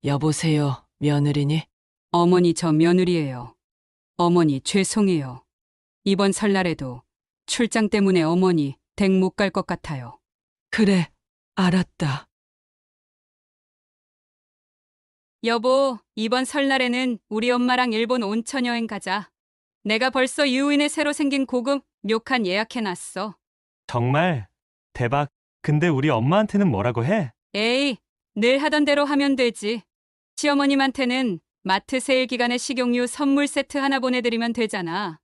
여보세요, 며느리니? 어머니 저 며느리예요. 어머니 죄송해요. 이번 설날에도 출장 때문에 어머니 댁 못 갈 것 같아요. 그래, 알았다. 여보, 이번 설날에는 우리 엄마랑 일본 온천 여행 가자. 내가 벌써 유인에 새로 생긴 고급 료칸 예약해놨어. 정말 대박. 근데 우리 엄마한테는 뭐라고 해? 에이, 늘 하던 대로 하면 되지. 시어머님한테는 마트 세일 기간에 식용유 선물 세트 하나 보내드리면 되잖아.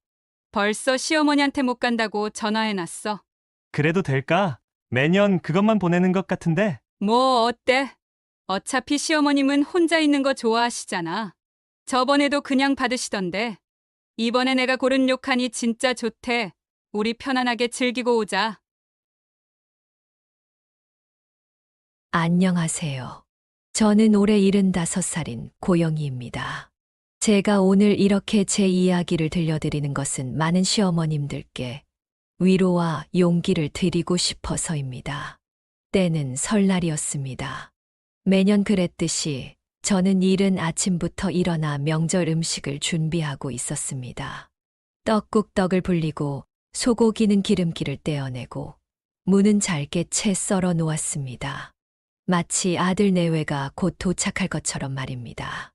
벌써 시어머니한테 못 간다고 전화해놨어. 그래도 될까? 매년 그것만 보내는 것 같은데. 뭐 어때? 어차피 시어머님은 혼자 있는 거 좋아하시잖아. 저번에도 그냥 받으시던데. 이번에 내가 고른 료칸이 진짜 좋대. 우리 편안하게 즐기고 오자. 안녕하세요. 저는 올해 75살인 고영희입니다. 제가 오늘 이렇게 제 이야기를 들려드리는 것은 많은 시어머님들께 위로와 용기를 드리고 싶어서입니다. 때는 설날이었습니다. 매년 그랬듯이 저는 이른 아침부터 일어나 명절 음식을 준비하고 있었습니다. 떡국떡을 불리고 소고기는 기름기를 떼어내고 무는 잘게 채 썰어 놓았습니다. 마치 아들 내외가 곧 도착할 것처럼 말입니다.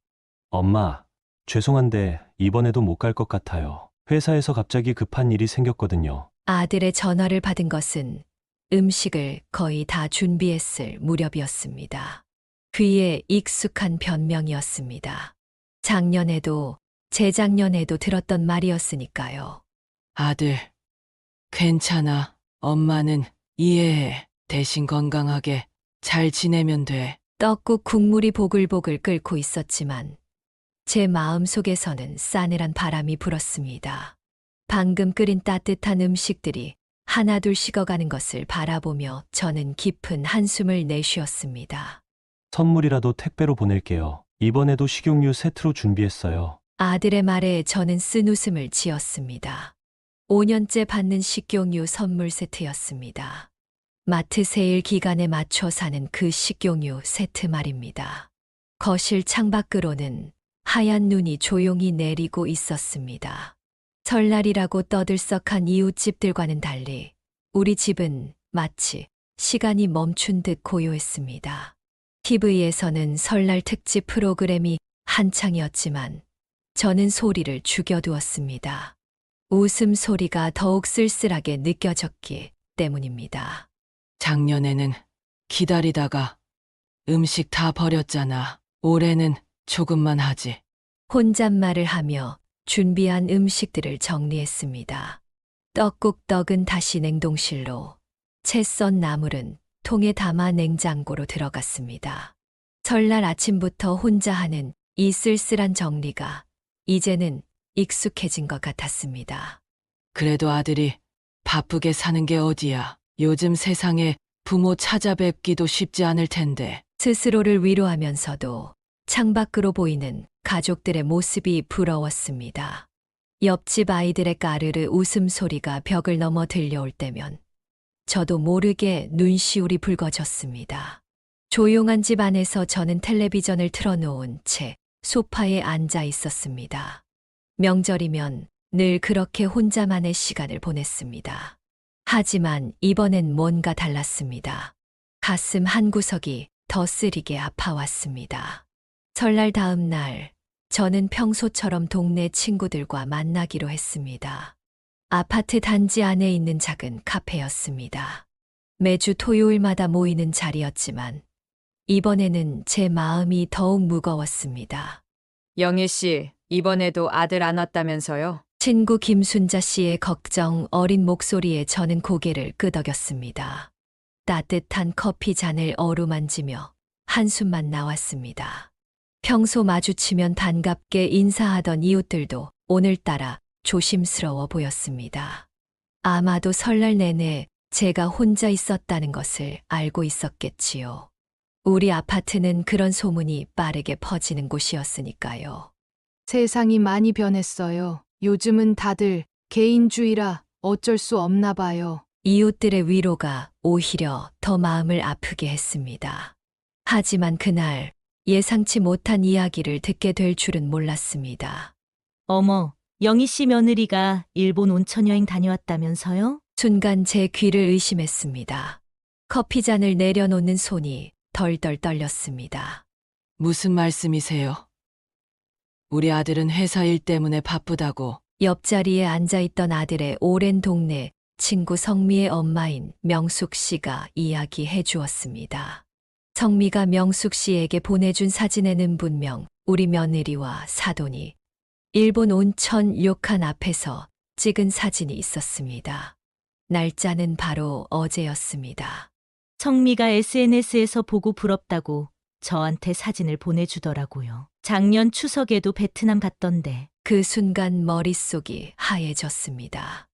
엄마, 죄송한데 이번에도 못 갈 것 같아요. 회사에서 갑자기 급한 일이 생겼거든요. 아들의 전화를 받은 것은 음식을 거의 다 준비했을 무렵이었습니다. 귀에 익숙한 변명이었습니다. 작년에도 재작년에도 들었던 말이었으니까요. 아들, 괜찮아. 엄마는 이해해. 대신 건강하게 잘 지내면 돼. 떡국 국물이 보글보글 끓고 있었지만 제 마음속에서는 싸늘한 바람이 불었습니다. 방금 끓인 따뜻한 음식들이 하나둘 식어가는 것을 바라보며 저는 깊은 한숨을 내쉬었습니다. 선물이라도 택배로 보낼게요. 이번에도 식용유 세트로 준비했어요. 아들의 말에 저는 쓴웃음을 지었습니다. 5년째 받는 식용유 선물 세트였습니다. 마트 세일 기간에 맞춰 사는 그 식용유 세트 말입니다. 거실 창밖으로는 하얀 눈이 조용히 내리고 있었습니다. 설날이라고 떠들썩한 이웃집들과는 달리 우리 집은 마치 시간이 멈춘 듯 고요했습니다. TV에서는 설날 특집 프로그램이 한창이었지만 저는 소리를 죽여두었습니다. 웃음소리가 더욱 쓸쓸하게 느껴졌기 때문입니다. 작년에는 기다리다가 음식 다 버렸잖아. 올해는 조금만 하지. 혼잣말을 하며 준비한 음식들을 정리했습니다. 떡국떡은 다시 냉동실로, 채 썬 나물은 통에 담아 냉장고로 들어갔습니다. 설날 아침부터 혼자 하는 이 쓸쓸한 정리가 이제는 익숙해진 것 같았습니다. 그래도 아들이 바쁘게 사는 게 어디야. 요즘 세상에 부모 찾아뵙기도 쉽지 않을 텐데. 스스로를 위로하면서도 창밖으로 보이는 가족들의 모습이 부러웠습니다. 옆집 아이들의 까르르 웃음소리가 벽을 넘어 들려올 때면 저도 모르게 눈시울이 붉어졌습니다. 조용한 집 안에서 저는 텔레비전을 틀어놓은 채 소파에 앉아 있었습니다. 명절이면 늘 그렇게 혼자만의 시간을 보냈습니다. 하지만 이번엔 뭔가 달랐습니다. 가슴 한구석이 더 쓰리게 아파왔습니다. 설날 다음 날, 저는 평소처럼 동네 친구들과 만나기로 했습니다. 아파트 단지 안에 있는 작은 카페였습니다. 매주 토요일마다 모이는 자리였지만 이번에는 제 마음이 더욱 무거웠습니다. 영희 씨, 이번에도 아들 안 왔다면서요? 친구 김순자 씨의 걱정 어린 목소리에 저는 고개를 끄덕였습니다. 따뜻한 커피 잔을 어루만지며 한숨만 나왔습니다. 평소 마주치면 반갑게 인사하던 이웃들도 오늘따라 조심스러워 보였습니다. 아마도 설날 내내 제가 혼자 있었다는 것을 알고 있었겠지요. 우리 아파트는 그런 소문이 빠르게 퍼지는 곳이었으니까요. 세상이 많이 변했어요. 요즘은 다들 개인주의라 어쩔 수 없나 봐요. 이웃들의 위로가 오히려 더 마음을 아프게 했습니다. 하지만 그날 예상치 못한 이야기를 듣게 될 줄은 몰랐습니다. 어머, 영희 씨 며느리가 일본 온천 여행 다녀왔다면서요? 순간 제 귀를 의심했습니다. 커피잔을 내려놓는 손이 덜덜 떨렸습니다. 무슨 말씀이세요? 우리 아들은 회사 일 때문에 바쁘다고. 옆자리에 앉아있던 아들의 오랜 동네 친구 성미의 엄마인 명숙 씨가 이야기해 주었습니다. 성미가 명숙 씨에게 보내준 사진에는 분명 우리 며느리와 사돈이 일본 온천 료칸 앞에서 찍은 사진이 있었습니다. 날짜는 바로 어제였습니다. 성미가 SNS에서 보고 부럽다고 저한테 사진을 보내주더라고요. 작년 추석에도 베트남 갔던데. 그 순간 머릿속이 하얘졌습니다.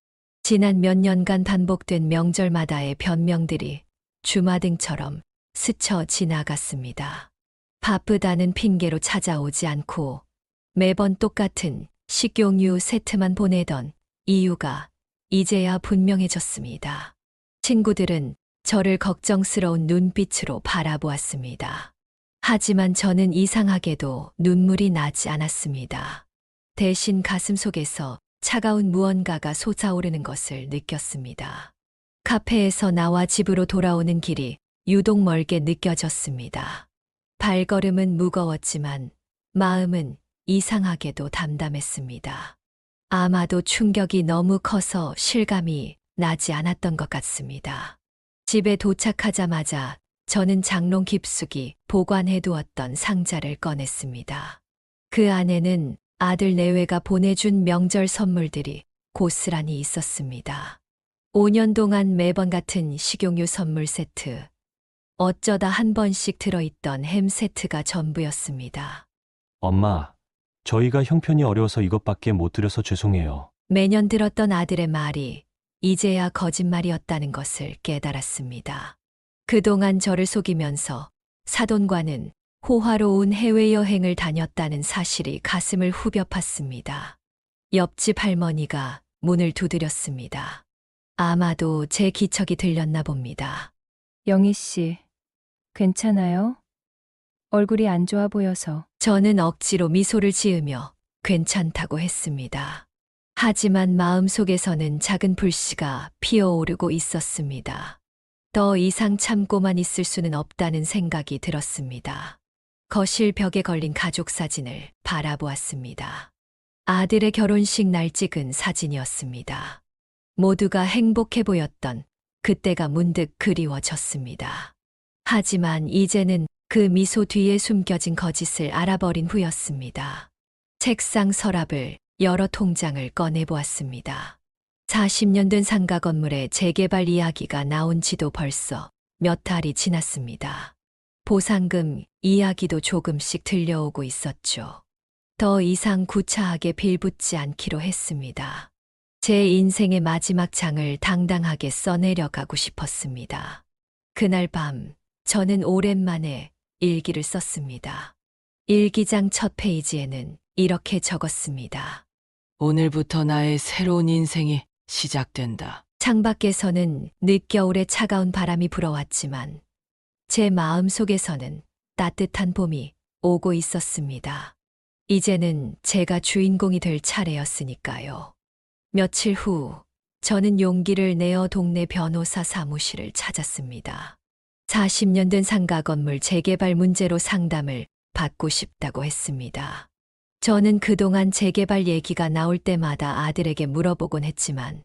지난 몇 년간 반복된 명절마다의 변명들이 주마등처럼 스쳐 지나갔습니다. 바쁘다는 핑계로 찾아오지 않고 매번 똑같은 식용유 세트만 보내던 이유가 이제야 분명해졌습니다. 친구들은 저를 걱정스러운 눈빛으로 바라보았습니다. 하지만 저는 이상하게도 눈물이 나지 않았습니다. 대신 가슴속에서 차가운 무언가가 솟아오르는 것을 느꼈습니다. 카페에서 나와 집으로 돌아오는 길이 유독 멀게 느껴졌습니다. 발걸음은 무거웠지만 마음은 이상하게도 담담했습니다. 아마도 충격이 너무 커서 실감이 나지 않았던 것 같습니다. 집에 도착하자마자 저는 장롱 깊숙이 보관해두었던 상자를 꺼냈습니다. 그 안에는 아들 내외가 보내준 명절 선물들이 고스란히 있었습니다. 5년 동안 매번 같은 식용유 선물 세트, 어쩌다 한 번씩 들어있던 햄 세트가 전부였습니다. 엄마, 저희가 형편이 어려워서 이것밖에 못 드려서 죄송해요. 매년 들었던 아들의 말이 이제야 거짓말이었다는 것을 깨달았습니다. 그동안 저를 속이면서 사돈과는 호화로운 해외여행을 다녔다는 사실이 가슴을 후벼 팠습니다. 옆집 할머니가 문을 두드렸습니다. 아마도 제 기척이 들렸나 봅니다. 영희 씨, 괜찮아요? 얼굴이 안 좋아 보여서. 저는 억지로 미소를 지으며 괜찮다고 했습니다. 하지만 마음속에서는 작은 불씨가 피어오르고 있었습니다. 더 이상 참고만 있을 수는 없다는 생각이 들었습니다. 거실 벽에 걸린 가족 사진을 바라보았습니다. 아들의 결혼식 날 찍은 사진이었습니다. 모두가 행복해 보였던 그때가 문득 그리워졌습니다. 하지만 이제는 그 미소 뒤에 숨겨진 거짓을 알아버린 후였습니다. 책상 서랍을 열어 통장을 꺼내보았습니다. 40년 된 상가 건물의 재개발 이야기가 나온 지도 벌써 몇 달이 지났습니다. 보상금 이야기도 조금씩 들려오고 있었죠. 더 이상 구차하게 빌붙지 않기로 했습니다. 제 인생의 마지막 장을 당당하게 써내려가고 싶었습니다. 그날 밤 저는 오랜만에 일기를 썼습니다. 일기장 첫 페이지에는 이렇게 적었습니다. 오늘부터 나의 새로운 인생이 시작된다. 창밖에서는 늦겨울의 차가운 바람이 불어왔지만 제 마음 속에서는 따뜻한 봄이 오고 있었습니다. 이제는 제가 주인공이 될 차례였으니까요. 며칠 후 저는 용기를 내어 동네 변호사 사무실을 찾았습니다. 40년 된 상가 건물 재개발 문제로 상담을 받고 싶다고 했습니다. 저는 그동안 재개발 얘기가 나올 때마다 아들에게 물어보곤 했지만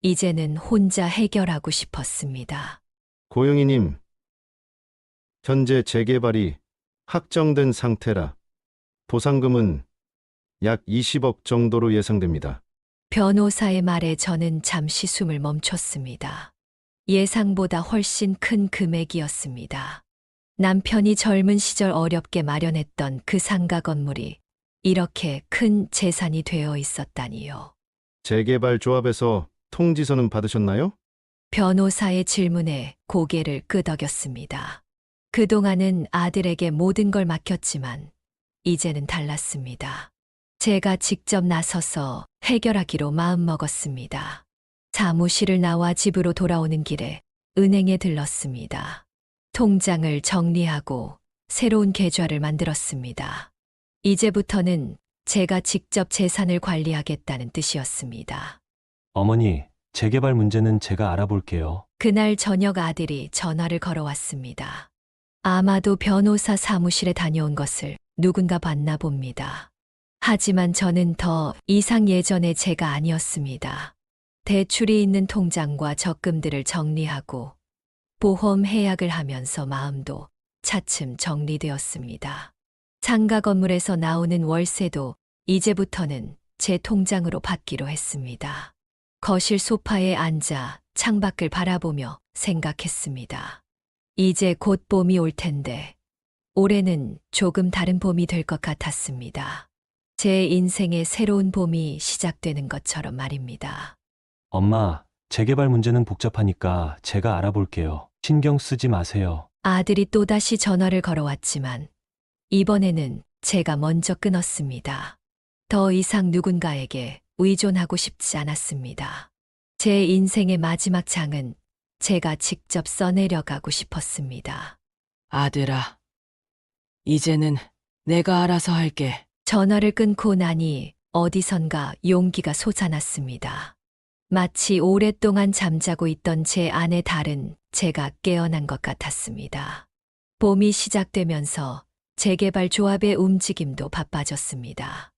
이제는 혼자 해결하고 싶었습니다. 고영희님, 현재 재개발이 확정된 상태라 보상금은 약 20억 정도로 예상됩니다. 변호사의 말에 저는 잠시 숨을 멈췄습니다. 예상보다 훨씬 큰 금액이었습니다. 남편이 젊은 시절 어렵게 마련했던 그 상가 건물이 이렇게 큰 재산이 되어 있었다니요. 재개발 조합에서 통지서는 받으셨나요? 변호사의 질문에 고개를 끄덕였습니다. 그동안은 아들에게 모든 걸 맡겼지만 이제는 달랐습니다. 제가 직접 나서서 해결하기로 마음먹었습니다. 사무실을 나와 집으로 돌아오는 길에 은행에 들렀습니다. 통장을 정리하고 새로운 계좌를 만들었습니다. 이제부터는 제가 직접 재산을 관리하겠다는 뜻이었습니다. 어머니, 재개발 문제는 제가 알아볼게요. 그날 저녁 아들이 전화를 걸어왔습니다. 아마도 변호사 사무실에 다녀온 것을 누군가 봤나 봅니다. 하지만 저는 더 이상 예전의 제가 아니었습니다. 대출이 있는 통장과 적금들을 정리하고 보험 해약을 하면서 마음도 차츰 정리되었습니다. 상가 건물에서 나오는 월세도 이제부터는 제 통장으로 받기로 했습니다. 거실 소파에 앉아 창밖을 바라보며 생각했습니다. 이제 곧 봄이 올 텐데 올해는 조금 다른 봄이 될 것 같았습니다. 제 인생의 새로운 봄이 시작되는 것처럼 말입니다. 엄마, 재개발 문제는 복잡하니까 제가 알아볼게요. 신경 쓰지 마세요. 아들이 또다시 전화를 걸어왔지만 이번에는 제가 먼저 끊었습니다. 더 이상 누군가에게 의존하고 싶지 않았습니다. 제 인생의 마지막 장은 제가 직접 써내려가고 싶었습니다. 아들아, 이제는 내가 알아서 할게. 전화를 끊고 나니 어디선가 용기가 솟아났습니다. 마치 오랫동안 잠자고 있던 제 안의 달은 제가 깨어난 것 같았습니다. 봄이 시작되면서 재개발 조합의 움직임도 바빠졌습니다.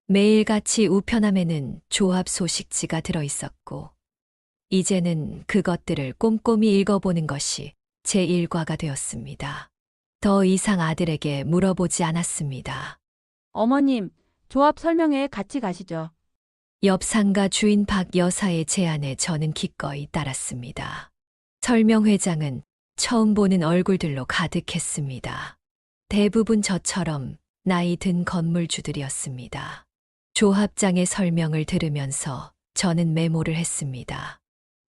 매일같이 우편함에는 조합 소식지가 들어있었고, 이제는 그것들을 꼼꼼히 읽어보는 것이 제 일과가 되었습니다. 더 이상 아들에게 물어보지 않았습니다. 어머님, 조합 설명회에 같이 가시죠. 옆 상가 주인 박 여사의 제안에 저는 기꺼이 따랐습니다. 설명회장은 처음 보는 얼굴들로 가득했습니다. 대부분 저처럼 나이 든 건물주들이었습니다. 조합장의 설명을 들으면서 저는 메모를 했습니다.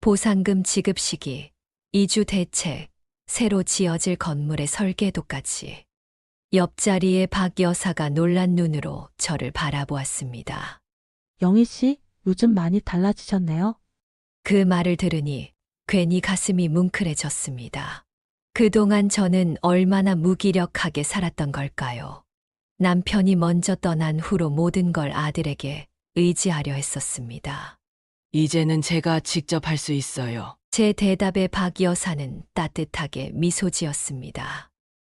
보상금 지급 시기, 이주 대책, 새로 지어질 건물의 설계도까지. 옆자리에 박 여사가 놀란 눈으로 저를 바라보았습니다. 영희 씨, 요즘 많이 달라지셨네요. 그 말을 들으니 괜히 가슴이 뭉클해졌습니다. 그동안 저는 얼마나 무기력하게 살았던 걸까요? 남편이 먼저 떠난 후로 모든 걸 아들에게 의지하려 했었습니다. 이제는 제가 직접 할 수 있어요. 제 대답에 박 여사는 따뜻하게 미소 지었습니다.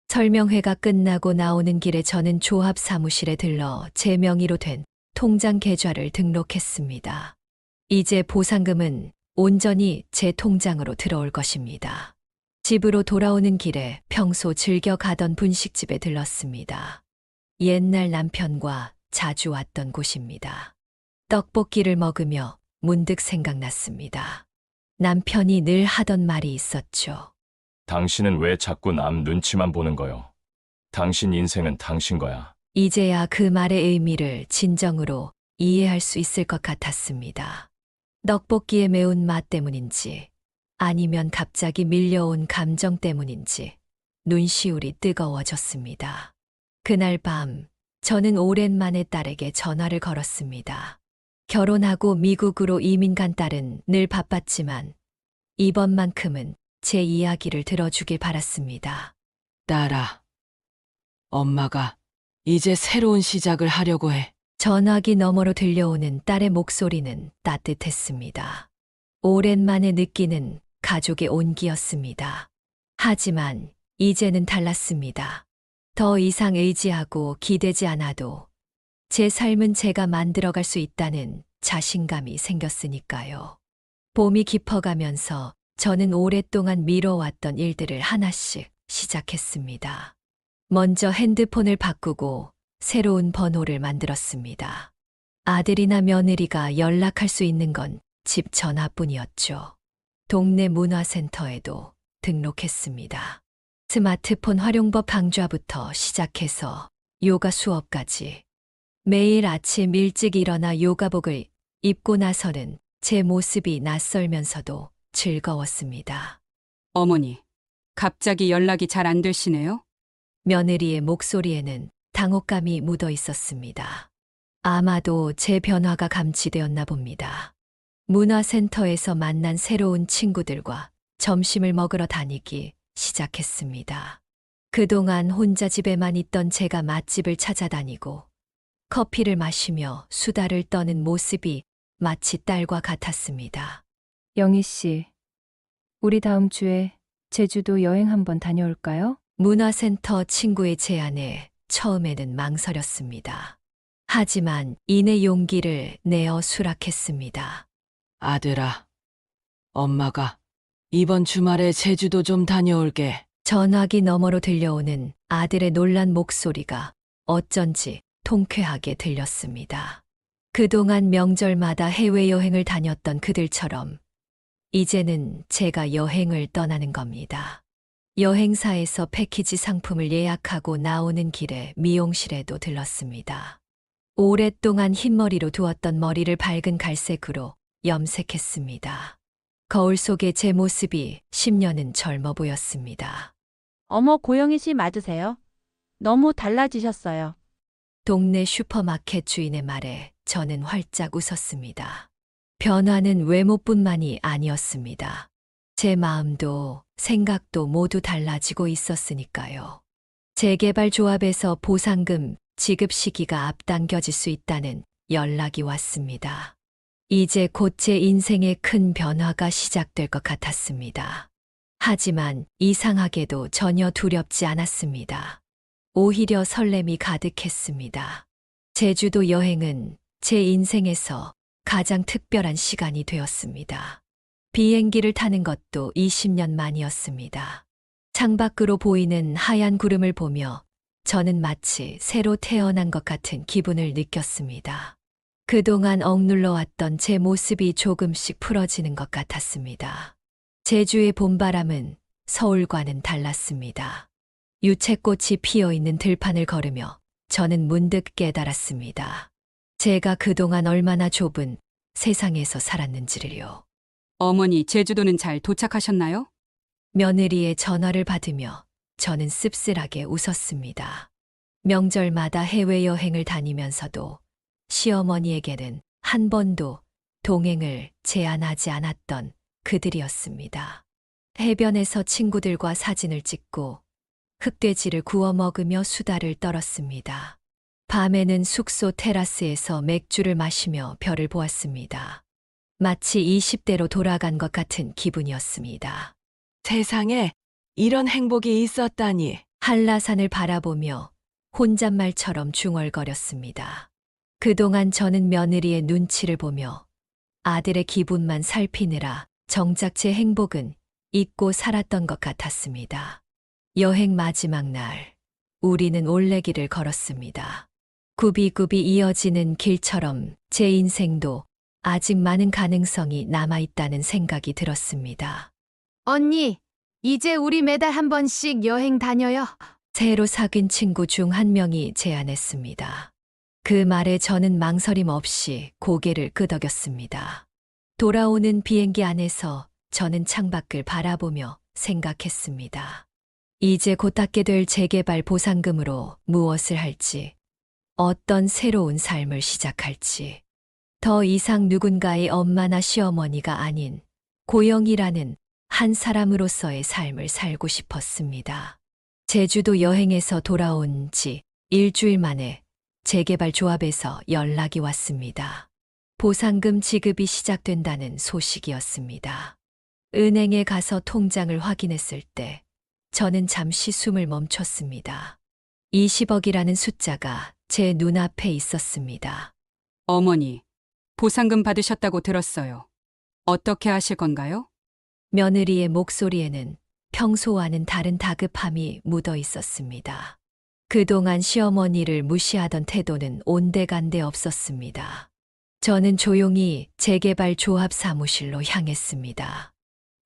설명회가 끝나고 나오는 길에 저는 조합 사무실에 들러 제 명의로 된 통장 계좌를 등록했습니다. 이제 보상금은 온전히 제 통장으로 들어올 것입니다. 집으로 돌아오는 길에 평소 즐겨 가던 분식집에 들렀습니다. 옛날 남편과 자주 왔던 곳입니다. 떡볶이를 먹으며 문득 생각났습니다. 남편이 늘 하던 말이 있었죠. 당신은 왜 자꾸 남 눈치만 보는 거요? 당신 인생은 당신 거야. 이제야 그 말의 의미를 진정으로 이해할 수 있을 것 같았습니다. 떡볶이의 매운맛 때문인지 아니면 갑자기 밀려온 감정 때문인지 눈시울이 뜨거워졌습니다. 그날 밤 저는 오랜만에 딸에게 전화를 걸었습니다. 결혼하고 미국으로 이민 간 딸은 늘 바빴지만 이번만큼은 제 이야기를 들어주길 바랐습니다. 딸아, 엄마가 이제 새로운 시작을 하려고 해. 전화기 너머로 들려오는 딸의 목소리는 따뜻했습니다. 오랜만에 느끼는 가족의 온기였습니다. 하지만 이제는 달랐습니다. 더 이상 의지하고 기대지 않아도 제 삶은 제가 만들어갈 수 있다는 자신감이 생겼으니까요. 봄이 깊어가면서 저는 오랫동안 미뤄왔던 일들을 하나씩 시작했습니다. 먼저 핸드폰을 바꾸고 새로운 번호를 만들었습니다. 아들이나 며느리가 연락할 수 있는 건 집 전화뿐이었죠. 동네 문화센터에도 등록했습니다. 스마트폰 활용법 강좌부터 시작해서 요가 수업까지. 매일 아침 일찍 일어나 요가복을 입고 나서는 제 모습이 낯설면서도 즐거웠습니다. 어머니, 갑자기 연락이 잘 안 되시네요? 며느리의 목소리에는 당혹감이 묻어 있었습니다. 아마도 제 변화가 감지되었나 봅니다. 문화센터에서 만난 새로운 친구들과 점심을 먹으러 다니기 시작했습니다. 그동안 혼자 집에만 있던 제가 맛집을 찾아다니고 커피를 마시며 수다를 떠는 모습이 마치 딸과 같았습니다. 영희 씨, 우리 다음 주에 제주도 여행 한번 다녀올까요? 문화센터 친구의 제안에 처음에는 망설였습니다. 하지만 이내 용기를 내어 수락했습니다. 아들아, 엄마가 이번 주말에 제주도 좀 다녀올게. 전화기 너머로 들려오는 아들의 놀란 목소리가 어쩐지 통쾌하게 들렸습니다. 그동안 명절마다 해외여행을 다녔던 그들처럼 이제는 제가 여행을 떠나는 겁니다. 여행사에서 패키지 상품을 예약하고 나오는 길에 미용실에도 들렀습니다. 오랫동안 흰머리로 두었던 머리를 밝은 갈색으로 염색했습니다. 거울 속의 제 모습이 10년은 젊어 보였습니다. 어머, 고영희 씨 맞으세요? 너무 달라지셨어요. 동네 슈퍼마켓 주인의 말에 저는 활짝 웃었습니다. 변화는 외모뿐만이 아니었습니다. 제 마음도 생각도 모두 달라지고 있었으니까요. 재개발 조합에서 보상금 지급 시기가 앞당겨질 수 있다는 연락이 왔습니다. 이제 곧 제 인생에 큰 변화가 시작될 것 같았습니다. 하지만 이상하게도 전혀 두렵지 않았습니다. 오히려 설렘이 가득했습니다. 제주도 여행은 제 인생에서 가장 특별한 시간이 되었습니다. 비행기를 타는 것도 20년 만이었습니다. 창밖으로 보이는 하얀 구름을 보며 저는 마치 새로 태어난 것 같은 기분을 느꼈습니다. 그동안 억눌러 왔던 제 모습이 조금씩 풀어지는 것 같았습니다. 제주의 봄바람은 서울과는 달랐습니다. 유채꽃이 피어있는 들판을 걸으며 저는 문득 깨달았습니다. 제가 그동안 얼마나 좁은 세상에서 살았는지를요. 어머니, 제주도는 잘 도착하셨나요? 며느리의 전화를 받으며 저는 씁쓸하게 웃었습니다. 명절마다 해외여행을 다니면서도 시어머니에게는 한 번도 동행을 제안하지 않았던 그들이었습니다. 해변에서 친구들과 사진을 찍고 흑돼지를 구워 먹으며 수다를 떨었습니다. 밤에는 숙소 테라스에서 맥주를 마시며 별을 보았습니다. 마치 20대로 돌아간 것 같은 기분이었습니다. 세상에 이런 행복이 있었다니. 한라산을 바라보며 혼잣말처럼 중얼거렸습니다. 그동안 저는 며느리의 눈치를 보며 아들의 기분만 살피느라 정작 제 행복은 잊고 살았던 것 같았습니다. 여행 마지막 날, 우리는 올레길을 걸었습니다. 굽이굽이 이어지는 길처럼 제 인생도 아직 많은 가능성이 남아있다는 생각이 들었습니다. 언니, 이제 우리 매달 한 번씩 여행 다녀요. 새로 사귄 친구 중 한 명이 제안했습니다. 그 말에 저는 망설임 없이 고개를 끄덕였습니다. 돌아오는 비행기 안에서 저는 창밖을 바라보며 생각했습니다. 이제 곧 받게 될 재개발 보상금으로 무엇을 할지, 어떤 새로운 삶을 시작할지, 더 이상 누군가의 엄마나 시어머니가 아닌 고영이라는 한 사람으로서의 삶을 살고 싶었습니다. 제주도 여행에서 돌아온 지 일주일 만에 재개발 조합에서 연락이 왔습니다. 보상금 지급이 시작된다는 소식이었습니다. 은행에 가서 통장을 확인했을 때 저는 잠시 숨을 멈췄습니다. 20억이라는 숫자가 제 눈앞에 있었습니다. 어머니, 보상금 받으셨다고 들었어요. 어떻게 하실 건가요? 며느리의 목소리에는 평소와는 다른 다급함이 묻어 있었습니다. 그동안 시어머니를 무시하던 태도는 온데간데 없었습니다. 저는 조용히 재개발 조합 사무실로 향했습니다.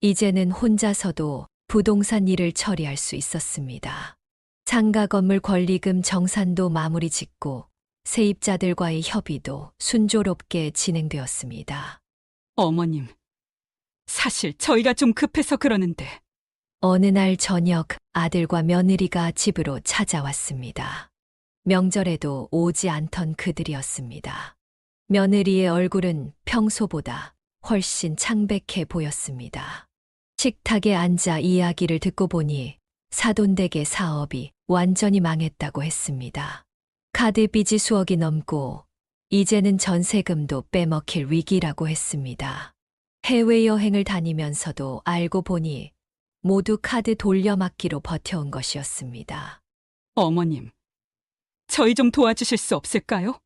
이제는 혼자서도 부동산 일을 처리할 수 있었습니다. 상가 건물 권리금 정산도 마무리 짓고 세입자들과의 협의도 순조롭게 진행되었습니다. 어머님, 사실 저희가 좀 급해서 그러는데. 어느 날 저녁 아들과 며느리가 집으로 찾아왔습니다. 명절에도 오지 않던 그들이었습니다. 며느리의 얼굴은 평소보다 훨씬 창백해 보였습니다. 식탁에 앉아 이야기를 듣고 보니 사돈댁의 사업이 완전히 망했다고 했습니다. 카드 빚이 수억이 넘고 이제는 전세금도 빼먹힐 위기라고 했습니다. 해외여행을 다니면서도 알고 보니 모두 카드 돌려막기로 버텨온 것이었습니다. 어머님, 저희 좀 도와주실 수 없을까요?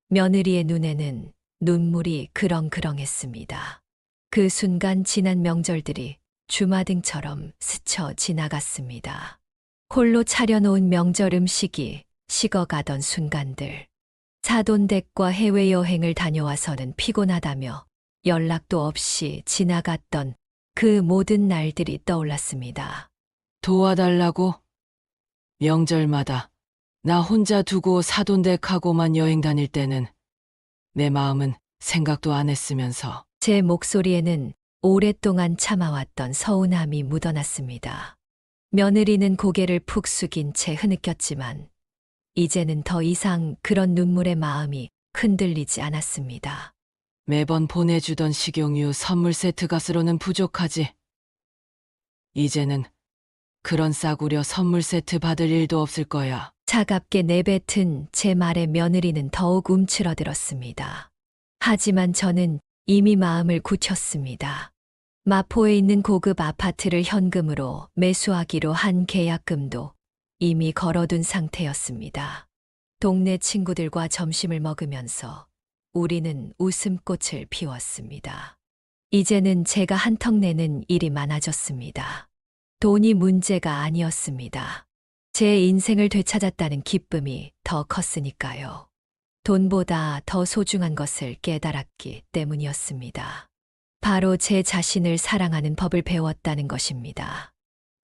며느리의 눈에는 눈물이 그렁그렁했습니다. 그 순간 지난 명절들이 주마등처럼 스쳐 지나갔습니다. 홀로 차려놓은 명절 음식이 식어가던 순간들. 사돈댁과 해외여행을 다녀와서는 피곤하다며 연락도 없이 지나갔던 그 모든 날들이 떠올랐습니다. 도와달라고? 명절마다 나 혼자 두고 사돈댁하고만 여행 다닐 때는 내 마음은 생각도 안 했으면서 제 목소리에는 오랫동안 참아왔던 서운함이 묻어났습니다. 며느리는 고개를 푹 숙인 채 흐느꼈지만 이제는 더 이상 그런 눈물의 마음이 흔들리지 않았습니다. 매번 보내주던 식용유 선물 세트 값으로는 부족하지. 이제는 그런 싸구려 선물 세트 받을 일도 없을 거야. 차갑게 내뱉은 제 말에 며느리는 더욱 움츠러들었습니다. 하지만 저는 이미 마음을 굳혔습니다. 마포에 있는 고급 아파트를 현금으로 매수하기로 한 계약금도 이미 걸어둔 상태였습니다. 동네 친구들과 점심을 먹으면서 우리는 웃음꽃을 피웠습니다. 이제는 제가 한턱 내는 일이 많아졌습니다. 돈이 문제가 아니었습니다. 제 인생을 되찾았다는 기쁨이 더 컸으니까요. 돈보다 더 소중한 것을 깨달았기 때문이었습니다. 바로 제 자신을 사랑하는 법을 배웠다는 것입니다.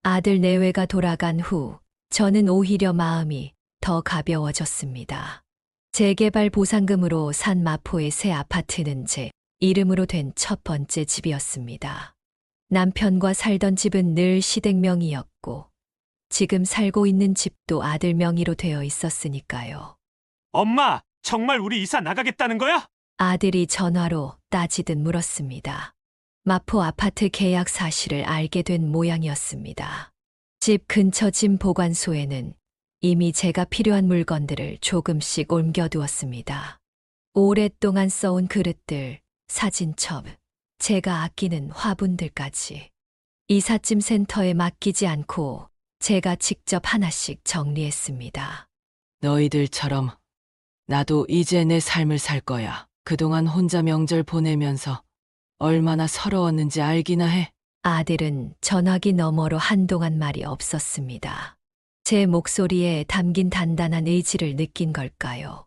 아들 내외가 돌아간 후 저는 오히려 마음이 더 가벼워졌습니다. 재개발 보상금으로 산 마포의 새 아파트는 제 이름으로 된 첫 번째 집이었습니다. 남편과 살던 집은 늘 시댁 명의였고 지금 살고 있는 집도 아들 명의로 되어 있었으니까요. 엄마, 정말 우리 이사 나가겠다는 거야? 아들이 전화로 따지듯 물었습니다. 마포 아파트 계약 사실을 알게 된 모양이었습니다. 집 근처 짐 보관소에는 이미 제가 필요한 물건들을 조금씩 옮겨두었습니다. 오랫동안 써온 그릇들, 사진첩, 제가 아끼는 화분들까지. 이삿짐 센터에 맡기지 않고 제가 직접 하나씩 정리했습니다. 너희들처럼 나도 이제 내 삶을 살 거야. 그동안 혼자 명절 보내면서 얼마나 서러웠는지 알기나 해. 아들은 전화기 너머로 한동안 말이 없었습니다. 제 목소리에 담긴 단단한 의지를 느낀 걸까요?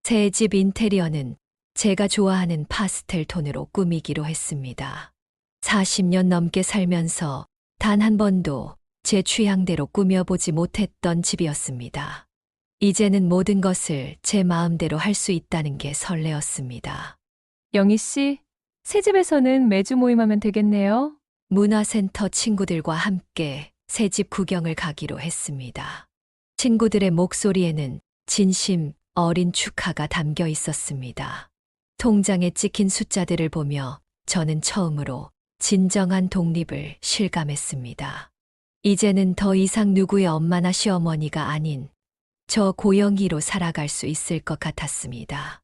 새 집 인테리어는 제가 좋아하는 파스텔 톤으로 꾸미기로 했습니다. 40년 넘게 살면서 단 한 번도 제 취향대로 꾸며보지 못했던 집이었습니다. 이제는 모든 것을 제 마음대로 할 수 있다는 게 설레었습니다. 영희 씨, 새 집에서는 매주 모임하면 되겠네요. 문화센터 친구들과 함께 새 집 구경을 가기로 했습니다. 친구들의 목소리에는 진심 어린 축하가 담겨 있었습니다. 통장에 찍힌 숫자들을 보며 저는 처음으로 진정한 독립을 실감했습니다. 이제는 더 이상 누구의 엄마나 시어머니가 아닌 저 고영희로 살아갈 수 있을 것 같았습니다.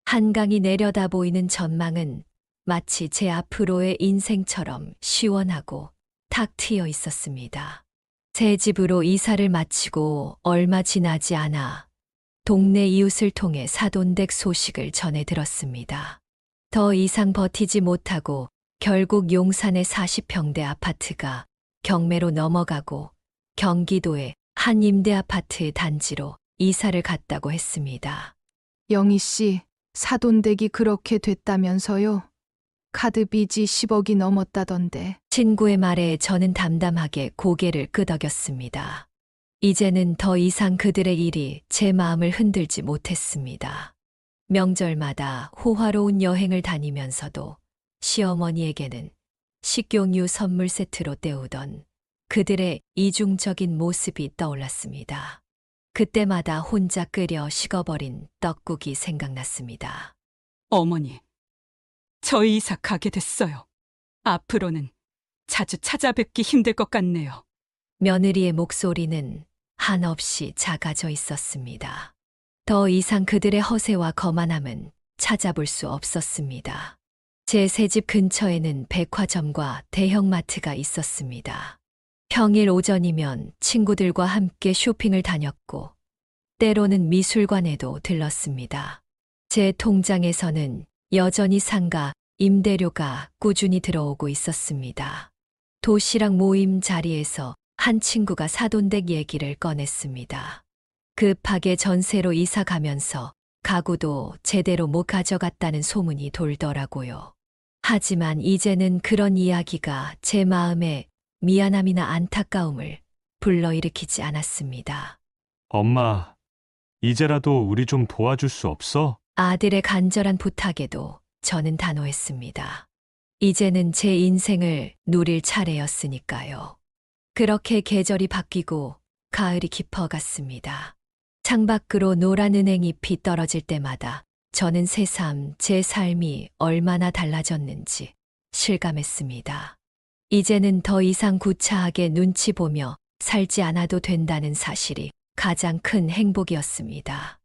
한강이 내려다 보이는 전망은 마치 제 앞으로의 인생처럼 시원하고 탁 트여 있었습니다. 새 집으로 이사를 마치고 얼마 지나지 않아 동네 이웃을 통해 사돈댁 소식을 전해 들었습니다. 더 이상 버티지 못하고 결국 용산의 40평대 아파트가 경매로 넘어가고 경기도의 한 임대아파트 단지로 이사를 갔다고 했습니다. 영희 씨, 사돈댁이 그렇게 됐다면서요? 카드 빚이 10억이 넘었다던데. 친구의 말에 저는 담담하게 고개를 끄덕였습니다. 이제는 더 이상 그들의 일이 제 마음을 흔들지 못했습니다. 명절마다 호화로운 여행을 다니면서도 시어머니에게는 식용유 선물 세트로 때우던 그들의 이중적인 모습이 떠올랐습니다. 그때마다 혼자 끓여 식어버린 떡국이 생각났습니다. 어머니, 저희 이사 가게 됐어요. 앞으로는 자주 찾아뵙기 힘들 것 같네요. 며느리의 목소리는 한없이 작아져 있었습니다. 더 이상 그들의 허세와 거만함은 찾아볼 수 없었습니다. 제 새집 근처에는 백화점과 대형마트가 있었습니다. 평일 오전이면 친구들과 함께 쇼핑을 다녔고, 때로는 미술관에도 들렀습니다. 제 통장에서는 여전히 상가, 임대료가 꾸준히 들어오고 있었습니다. 도시락 모임 자리에서 한 친구가 사돈댁 얘기를 꺼냈습니다. 급하게 전세로 이사 가면서 가구도 제대로 못 가져갔다는 소문이 돌더라고요. 하지만 이제는 그런 이야기가 제 마음에 미안함이나 안타까움을 불러일으키지 않았습니다. 엄마, 이제라도 우리 좀 도와줄 수 없어? 아들의 간절한 부탁에도 저는 단호했습니다. 이제는 제 인생을 누릴 차례였으니까요. 그렇게 계절이 바뀌고 가을이 깊어갔습니다. 창밖으로 노란 은행잎이 떨어질 때마다 저는 새삼 제 삶이 얼마나 달라졌는지 실감했습니다. 이제는 더 이상 구차하게 눈치 보며 살지 않아도 된다는 사실이 가장 큰 행복이었습니다.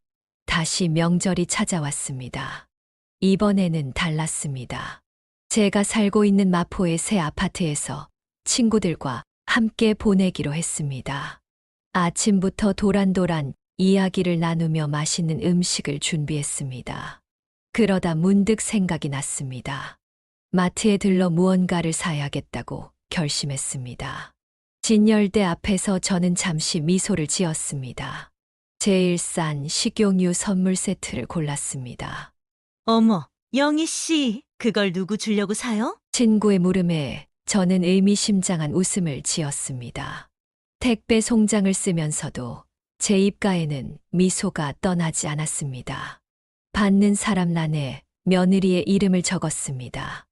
다시 명절이 찾아왔습니다. 이번에는 달랐습니다. 제가 살고 있는 마포의 새 아파트에서 친구들과 함께 보내기로 했습니다. 아침부터 도란도란 이야기를 나누며 맛있는 음식을 준비했습니다. 그러다 문득 생각이 났습니다. 마트에 들러 무언가를 사야겠다고 결심했습니다. 진열대 앞에서 저는 잠시 미소를 지었습니다. 제일 싼 식용유 선물 세트를 골랐습니다. 어머, 영희 씨, 그걸 누구 주려고 사요? 친구의 물음에 저는 의미심장한 웃음을 지었습니다. 택배 송장을 쓰면서도 제 입가에는 미소가 떠나지 않았습니다. 받는 사람 란에 며느리의 이름을 적었습니다.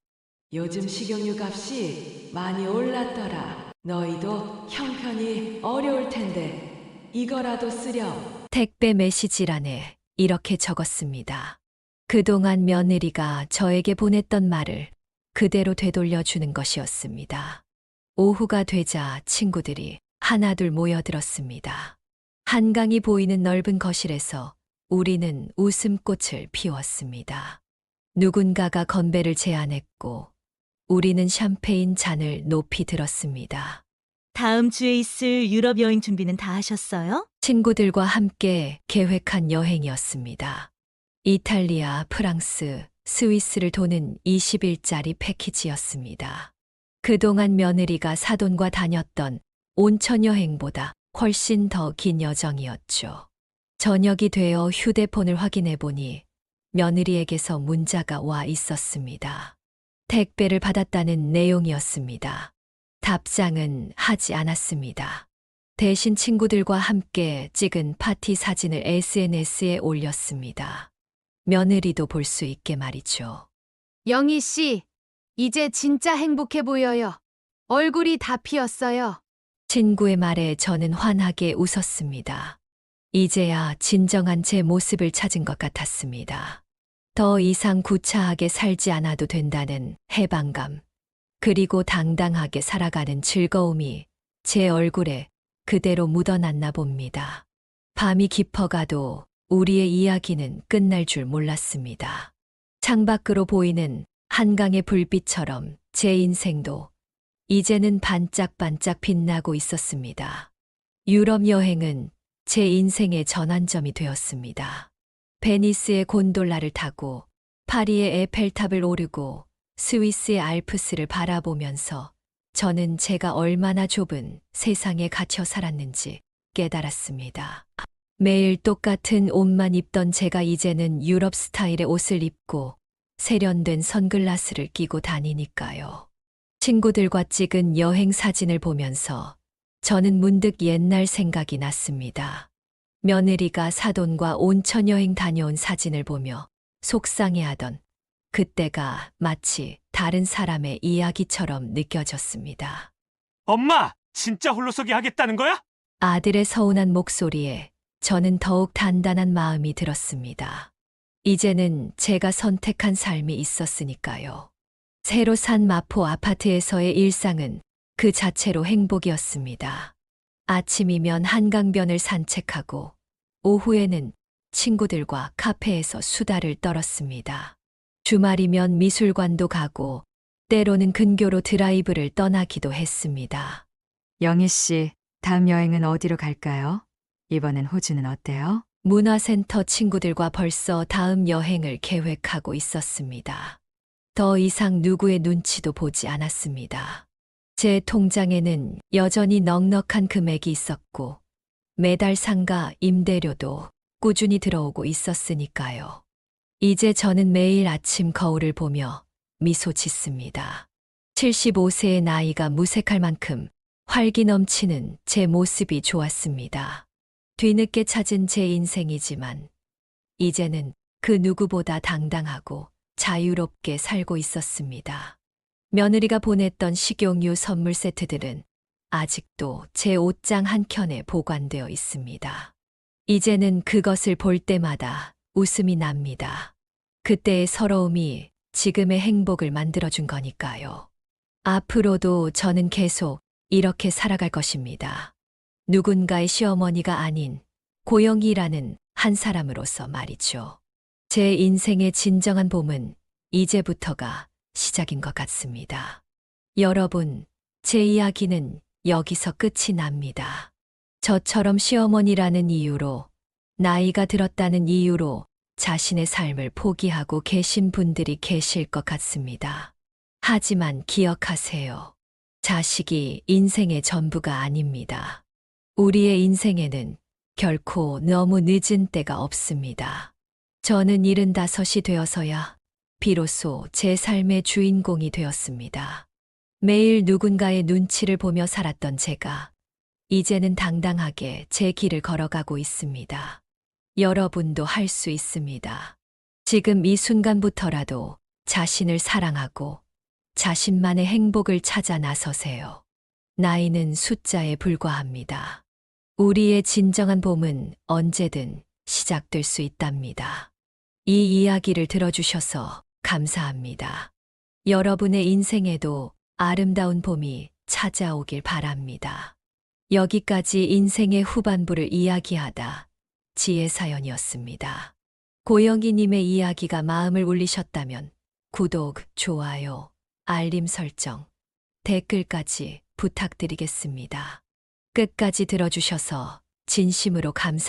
요즘 식용유 값이 많이 올랐더라. 너희도 형편이 어려울 텐데 이거라도 쓰렴. 택배 메시지란에 이렇게 적었습니다. 그동안 며느리가 저에게 보냈던 말을 그대로 되돌려 주는 것이었습니다. 오후가 되자 친구들이 하나둘 모여들었습니다. 한강이 보이는 넓은 거실에서 우리는 웃음꽃을 피웠습니다. 누군가가 건배를 제안했고 우리는 샴페인 잔을 높이 들었습니다. 다음 주에 있을 유럽 여행 준비는 다 하셨어요? 친구들과 함께 계획한 여행이었습니다. 이탈리아, 프랑스, 스위스를 도는 20일짜리 패키지였습니다. 그동안 며느리가 사돈과 다녔던 온천 여행보다 훨씬 더 긴 여정이었죠. 저녁이 되어 휴대폰을 확인해 보니 며느리에게서 문자가 와 있었습니다. 택배를 받았다는 내용이었습니다. 답장은 하지 않았습니다. 대신 친구들과 함께 찍은 파티 사진을 SNS에 올렸습니다. 며느리도 볼 수 있게 말이죠. 영희 씨, 이제 진짜 행복해 보여요. 얼굴이 다 피었어요. 친구의 말에 저는 환하게 웃었습니다. 이제야 진정한 제 모습을 찾은 것 같았습니다. 더 이상 구차하게 살지 않아도 된다는 해방감, 그리고 당당하게 살아가는 즐거움이 제 얼굴에 그대로 묻어났나 봅니다. 밤이 깊어가도 우리의 이야기는 끝날 줄 몰랐습니다. 창밖으로 보이는 한강의 불빛처럼 제 인생도 이제는 반짝반짝 빛나고 있었습니다. 유럽 여행은 제 인생의 전환점이 되었습니다. 베니스의 곤돌라를 타고 파리의 에펠탑을 오르고 스위스의 알프스를 바라보면서 저는 제가 얼마나 좁은 세상에 갇혀 살았는지 깨달았습니다. 매일 똑같은 옷만 입던 제가 이제는 유럽 스타일의 옷을 입고 세련된 선글라스를 끼고 다니니까요. 친구들과 찍은 여행 사진을 보면서 저는 문득 옛날 생각이 났습니다. 며느리가 사돈과 온천 여행 다녀온 사진을 보며 속상해하던 그때가 마치 다른 사람의 이야기처럼 느껴졌습니다. 엄마, 진짜 홀로서기 하겠다는 거야? 아들의 서운한 목소리에 저는 더욱 단단한 마음이 들었습니다. 이제는 제가 선택한 삶이 있었으니까요. 새로 산 마포 아파트에서의 일상은 그 자체로 행복이었습니다. 아침이면 한강변을 산책하고 오후에는 친구들과 카페에서 수다를 떨었습니다. 주말이면 미술관도 가고 때로는 근교로 드라이브를 떠나기도 했습니다. 영희 씨, 다음 여행은 어디로 갈까요? 이번엔 호주는 어때요? 문화센터 친구들과 벌써 다음 여행을 계획하고 있었습니다. 더 이상 누구의 눈치도 보지 않았습니다. 제 통장에는 여전히 넉넉한 금액이 있었고 매달 상가 임대료도 꾸준히 들어오고 있었으니까요. 이제 저는 매일 아침 거울을 보며 미소 짓습니다. 75세의 나이가 무색할 만큼 활기 넘치는 제 모습이 좋았습니다. 뒤늦게 찾은 제 인생이지만 이제는 그 누구보다 당당하고 자유롭게 살고 있었습니다. 며느리가 보냈던 식용유 선물 세트들은 아직도 제 옷장 한켠에 보관되어 있습니다. 이제는 그것을 볼 때마다 웃음이 납니다. 그때의 서러움이 지금의 행복을 만들어준 거니까요. 앞으로도 저는 계속 이렇게 살아갈 것입니다. 누군가의 시어머니가 아닌 고영이라는 한 사람으로서 말이죠. 제 인생의 진정한 봄은 이제부터가 시작인 것 같습니다. 여러분, 제 이야기는 여기서 끝이 납니다. 저처럼 시어머니라는 이유로, 나이가 들었다는 이유로 자신의 삶을 포기하고 계신 분들이 계실 것 같습니다. 하지만 기억하세요. 자식이 인생의 전부가 아닙니다. 우리의 인생에는 결코 너무 늦은 때가 없습니다. 저는 75이 되어서야 비로소 제 삶의 주인공이 되었습니다. 매일 누군가의 눈치를 보며 살았던 제가 이제는 당당하게 제 길을 걸어가고 있습니다. 여러분도 할 수 있습니다. 지금 이 순간부터라도 자신을 사랑하고 자신만의 행복을 찾아 나서세요. 나이는 숫자에 불과합니다. 우리의 진정한 봄은 언제든 시작될 수 있답니다. 이 이야기를 들어주셔서 감사합니다. 여러분의 인생에도 아름다운 봄이 찾아오길 바랍니다. 여기까지 인생의 후반부를 이야기하다 지혜사연이었습니다. 고영희님의 이야기가 마음을 울리셨다면 구독, 좋아요, 알림 설정, 댓글까지 부탁드리겠습니다. 끝까지 들어주셔서 진심으로 감사합니다.